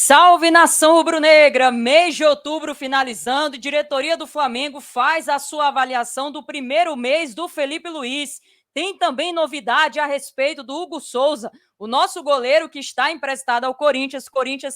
Salve, nação rubro-negra! Mês de outubro finalizando e diretoria do Flamengo faz a sua avaliação do primeiro mês do Felipe Luiz. Tem também novidade a respeito do Hugo Souza, o nosso goleiro que está emprestado ao Corinthians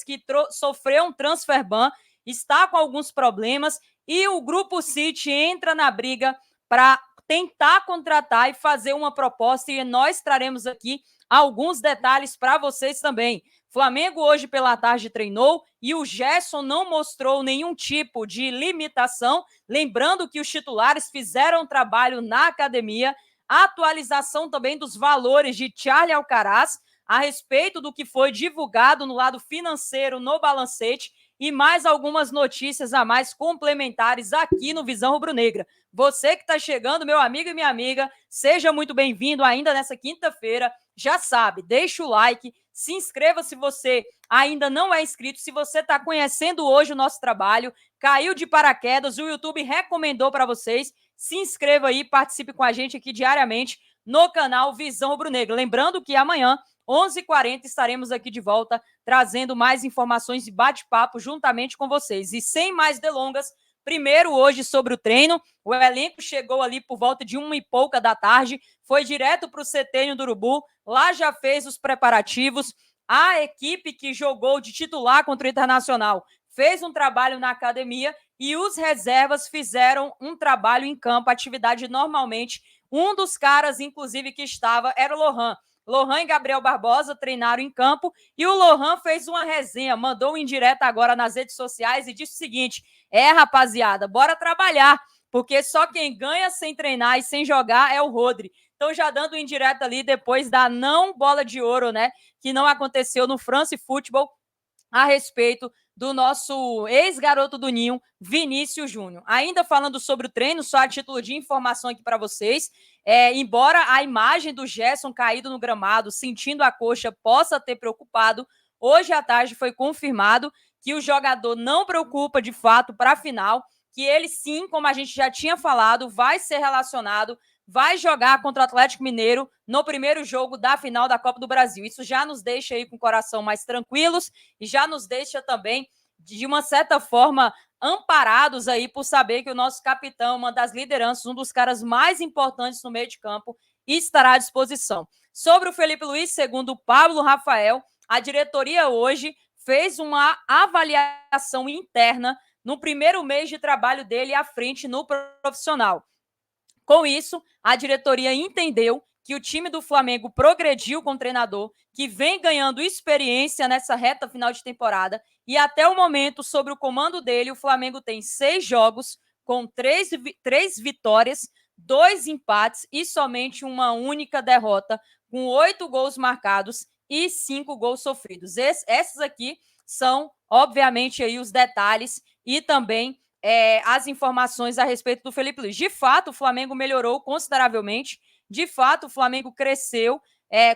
que sofreu um transfer ban, está com alguns problemas e o Grupo City entra na briga para tentar contratar e fazer uma proposta e nós traremos aqui alguns detalhes para vocês também. Flamengo hoje pela tarde treinou e o Gerson não mostrou nenhum tipo de limitação. Lembrando que os titulares fizeram trabalho na academia. A atualização também dos valores de Charlie Alcaraz a respeito do que foi divulgado no lado financeiro no balancete e mais algumas notícias a mais complementares aqui no Visão Rubro-Negra. Você que está chegando, meu amigo e minha amiga, seja muito bem-vindo ainda nessa quinta-feira. Já sabe, deixa o like, se inscreva se você ainda não é inscrito, se você está conhecendo hoje o nosso trabalho, caiu de paraquedas, o YouTube recomendou para vocês, se inscreva aí, participe com a gente aqui diariamente no canal Visão Rubro-Negra. Lembrando que amanhã, 11h40, estaremos aqui de volta, trazendo mais informações e bate-papo juntamente com vocês. E sem mais delongas, primeiro hoje sobre o treino, o elenco chegou ali por volta de 1h pouca da tarde, foi direto para o CT do Urubu, lá já fez os preparativos. A equipe que jogou de titular contra o Internacional fez um trabalho na academia e os reservas fizeram um trabalho em campo, atividade normalmente. Um dos caras, inclusive, que estava era o Lohan. Lohan e Gabriel Barbosa treinaram em campo e o Lohan fez uma resenha, mandou um indireta agora nas redes sociais e disse o seguinte: rapaziada, bora trabalhar, porque só quem ganha sem treinar e sem jogar é o Rodri. Então, já dando um indireto ali depois da não bola de ouro, né, que não aconteceu no France Football, a respeito do nosso ex-garoto do Ninho, Vinícius Júnior. Ainda falando sobre o treino, só a título de informação aqui para vocês, embora a imagem do Gerson caído no gramado, sentindo a coxa, possa ter preocupado, hoje à tarde foi confirmado que o jogador não preocupa de fato para a final, que ele sim, como a gente já tinha falado, vai ser relacionado, vai jogar contra o Atlético Mineiro no primeiro jogo da final da Copa do Brasil. Isso já nos deixa aí com o coração mais tranquilos e já nos deixa também, de uma certa forma, amparados aí por saber que o nosso capitão, uma das lideranças, um dos caras mais importantes no meio de campo, estará à disposição. Sobre o Felipe Luiz, segundo o Pablo Rafael, a diretoria hoje fez uma avaliação interna no primeiro mês de trabalho dele à frente no profissional. Com isso, a diretoria entendeu que o time do Flamengo progrediu com o treinador, que vem ganhando experiência nessa reta final de temporada, e até o momento, sobre o comando dele, o Flamengo tem 6 jogos com 3 vitórias, 2 empates e somente uma única derrota, com 8 gols marcados e 5 gols sofridos. Esses aqui são, obviamente, aí os detalhes e também as informações a respeito do Felipe Luiz. De fato, o Flamengo melhorou consideravelmente, de fato, o Flamengo cresceu,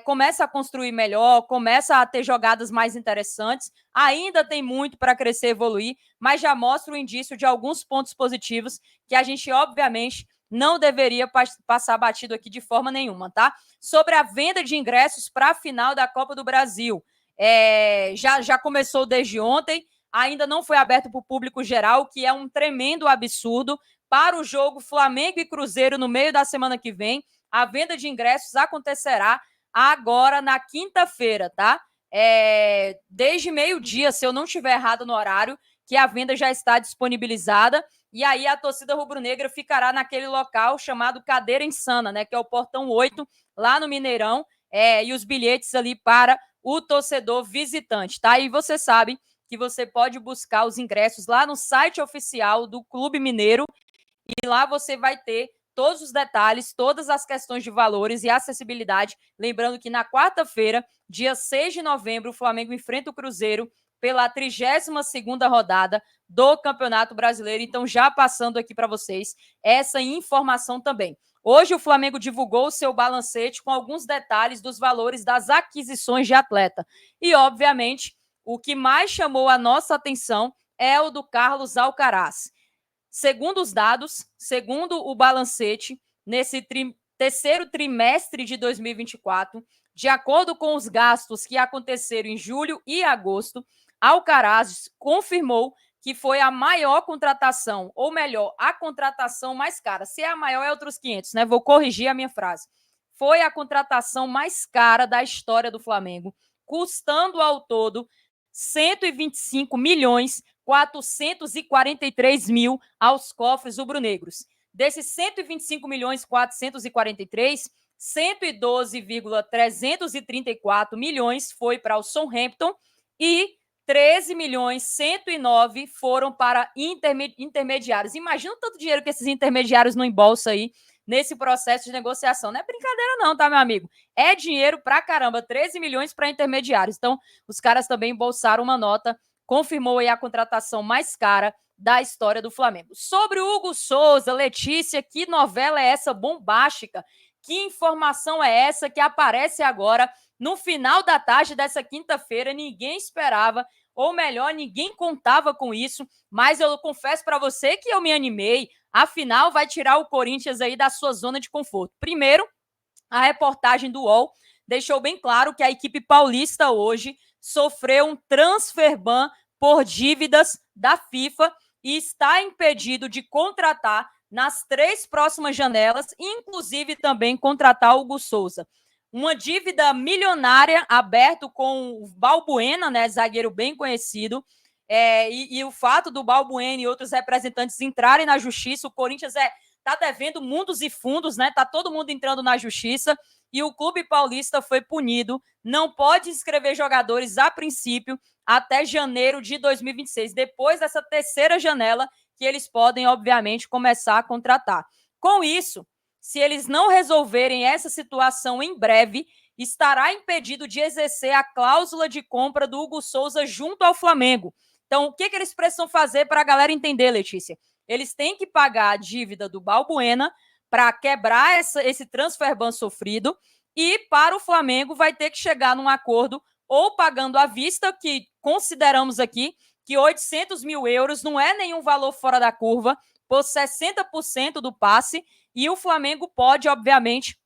começa a construir melhor, começa a ter jogadas mais interessantes, ainda tem muito para crescer e evoluir, mas já mostra o indício de alguns pontos positivos que a gente, obviamente, não deveria passar batido aqui de forma nenhuma, tá? Sobre a venda de ingressos para a final da Copa do Brasil, já começou desde ontem, ainda não foi aberto para o público geral, o que é um tremendo absurdo. Para o jogo Flamengo e Cruzeiro no meio da semana que vem, a venda de ingressos acontecerá agora na quinta-feira, tá? Desde meio-dia, se eu não estiver errado no horário, que a venda já está disponibilizada, e aí a torcida rubro-negra ficará naquele local chamado Cadeira Insana, né? Que é o Portão 8, lá no Mineirão, e os bilhetes ali para o torcedor visitante, tá? E você sabe que você pode buscar os ingressos lá no site oficial do Clube Mineiro e lá você vai ter todos os detalhes, todas as questões de valores e acessibilidade. Lembrando que na quarta-feira, dia 6 de novembro, o Flamengo enfrenta o Cruzeiro pela 32ª rodada do Campeonato Brasileiro. Então, já passando aqui para vocês essa informação também. Hoje o Flamengo divulgou o seu balancete com alguns detalhes dos valores das aquisições de atleta. E, obviamente, o que mais chamou a nossa atenção é o do Carlos Alcaraz. Segundo os dados, segundo o balancete, nesse terceiro trimestre de 2024, De acordo com os gastos que aconteceram em julho e agosto, Alcaraz confirmou que foi a maior contratação, ou melhor, a contratação mais cara. Se é a maior, é outros 500, né? Vou corrigir a minha frase. Foi a contratação mais cara da história do Flamengo, custando ao todo 125 milhões 443 mil aos cofres rubro-negros. Desses 125 milhões 443, 112,334 milhões foi para o Southampton e 13 milhões 109 foram para intermediários. Imagina o tanto dinheiro que esses intermediários não embolsam aí nesse processo de negociação. Não é brincadeira não, tá, meu amigo? É dinheiro pra caramba, 13 milhões para intermediários. Então, os caras também embolsaram uma nota, confirmou aí a contratação mais cara da história do Flamengo. Sobre o Hugo Souza, Letícia, que novela é essa bombástica? Que informação é essa que aparece agora no final da tarde dessa quinta-feira? Ninguém esperava, ou melhor, ninguém contava com isso, mas eu confesso para você que eu me animei. Afinal, vai tirar o Corinthians aí da sua zona de conforto. Primeiro, a reportagem do UOL deixou bem claro que a equipe paulista hoje sofreu um transfer ban por dívidas da FIFA e está impedido de contratar nas 3 próximas janelas, inclusive também contratar o Hugo Souza. Uma dívida milionária aberta com o Balbuena, né, zagueiro bem conhecido, e o fato do Balbuena e outros representantes entrarem na justiça, o Corinthians tá devendo mundos e fundos, né? Tá todo mundo entrando na justiça e o Clube Paulista foi punido. Não pode inscrever jogadores a princípio até janeiro de 2026. Depois dessa terceira janela que eles podem, obviamente, começar a contratar. Com isso, se eles não resolverem essa situação em breve, estará impedido de exercer a cláusula de compra do Hugo Souza junto ao Flamengo. Então, o que eles precisam fazer para a galera entender, Letícia? Eles têm que pagar a dívida do Balbuena para quebrar esse transfer ban sofrido e para o Flamengo vai ter que chegar num acordo ou pagando à vista, que consideramos aqui que 800 mil euros não é nenhum valor fora da curva, por 60% do passe, e o Flamengo pode, obviamente,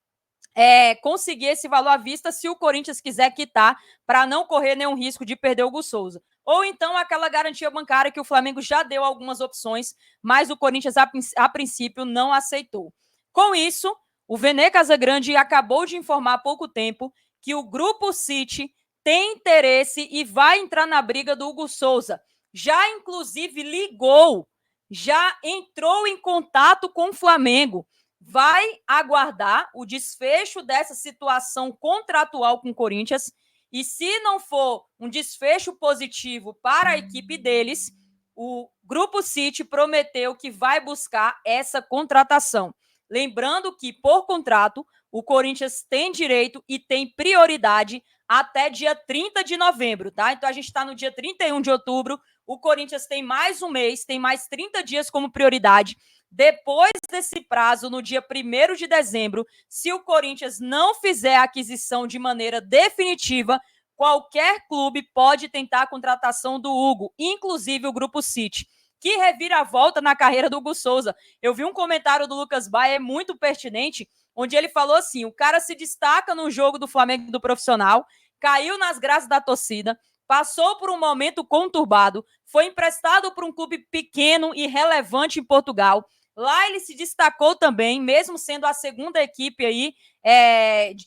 conseguir esse valor à vista se o Corinthians quiser quitar para não correr nenhum risco de perder o Hugo Souza. Ou então aquela garantia bancária que o Flamengo já deu algumas opções, mas o Corinthians, a princípio, não aceitou. Com isso, o Vene Casagrande acabou de informar há pouco tempo que o Grupo City tem interesse e vai entrar na briga do Hugo Souza. Já, inclusive, ligou, já entrou em contato com o Flamengo. Vai aguardar o desfecho dessa situação contratual com o Corinthians e se não for um desfecho positivo para a equipe deles, o Grupo City prometeu que vai buscar essa contratação. Lembrando que, por contrato, o Corinthians tem direito e tem prioridade até dia 30 de novembro, tá? Então a gente está no dia 31 de outubro, o Corinthians tem mais um mês, tem mais 30 dias como prioridade. Depois desse prazo, no dia 1º de dezembro, se o Corinthians não fizer a aquisição de maneira definitiva, qualquer clube pode tentar a contratação do Hugo, inclusive o Grupo City. Que reviravolta na carreira do Hugo Souza. Eu vi um comentário do Lucas Baia muito pertinente, onde ele falou assim, o cara se destaca no jogo do Flamengo do profissional, caiu nas graças da torcida, passou por um momento conturbado, foi emprestado por um clube pequeno e relevante em Portugal. Lá ele se destacou também, mesmo sendo a segunda equipe aí,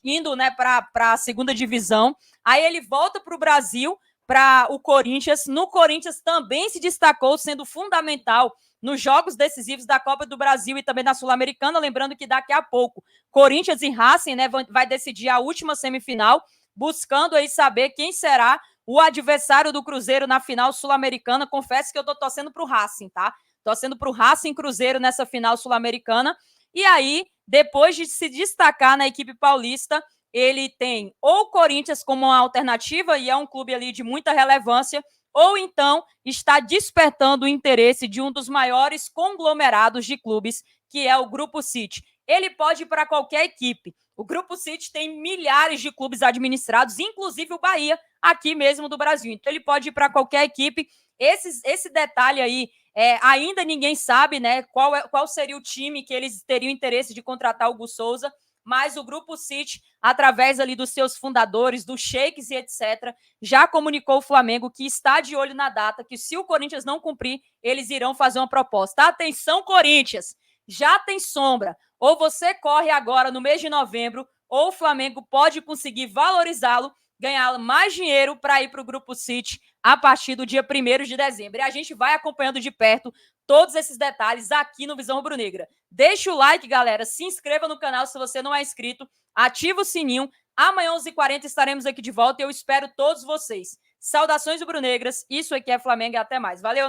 indo, né, para a segunda divisão. Aí ele volta para o Brasil, para o Corinthians. No Corinthians também se destacou, sendo fundamental nos jogos decisivos da Copa do Brasil e também da Sul-Americana. Lembrando que daqui a pouco, Corinthians e Racing, né, vai decidir a última semifinal, buscando aí saber quem será o adversário do Cruzeiro na final sul-americana. Confesso que eu tô torcendo pro Racing, tá? Torcendo pro Racing Cruzeiro nessa final sul-americana. E aí, depois de se destacar na equipe paulista, ele tem ou o Corinthians como uma alternativa, e é um clube ali de muita relevância, ou então está despertando o interesse de um dos maiores conglomerados de clubes, que é o Grupo City. Ele pode ir para qualquer equipe. O Grupo City tem milhares de clubes administrados, inclusive o Bahia, aqui mesmo do Brasil. Então ele pode ir para qualquer equipe. Esse detalhe aí, ainda ninguém sabe, né, qual seria o time que eles teriam interesse de contratar o Hugo Souza, mas o Grupo City, através ali dos seus fundadores, dos sheiks e etc., já comunicou o Flamengo que está de olho na data, que se o Corinthians não cumprir, eles irão fazer uma proposta. Atenção, Corinthians! Já tem sombra. Ou você corre agora no mês de novembro, ou o Flamengo pode conseguir valorizá-lo, ganhar mais dinheiro para ir para o Grupo City a partir do dia 1º de dezembro. E a gente vai acompanhando de perto todos esses detalhes aqui no Visão Rubro-Negra. Deixa o like, galera, se inscreva no canal se você não é inscrito, ativa o sininho. Amanhã, 11h40, estaremos aqui de volta e eu espero todos vocês. Saudações rubro-negras, isso aqui é Flamengo e até mais. Valeu!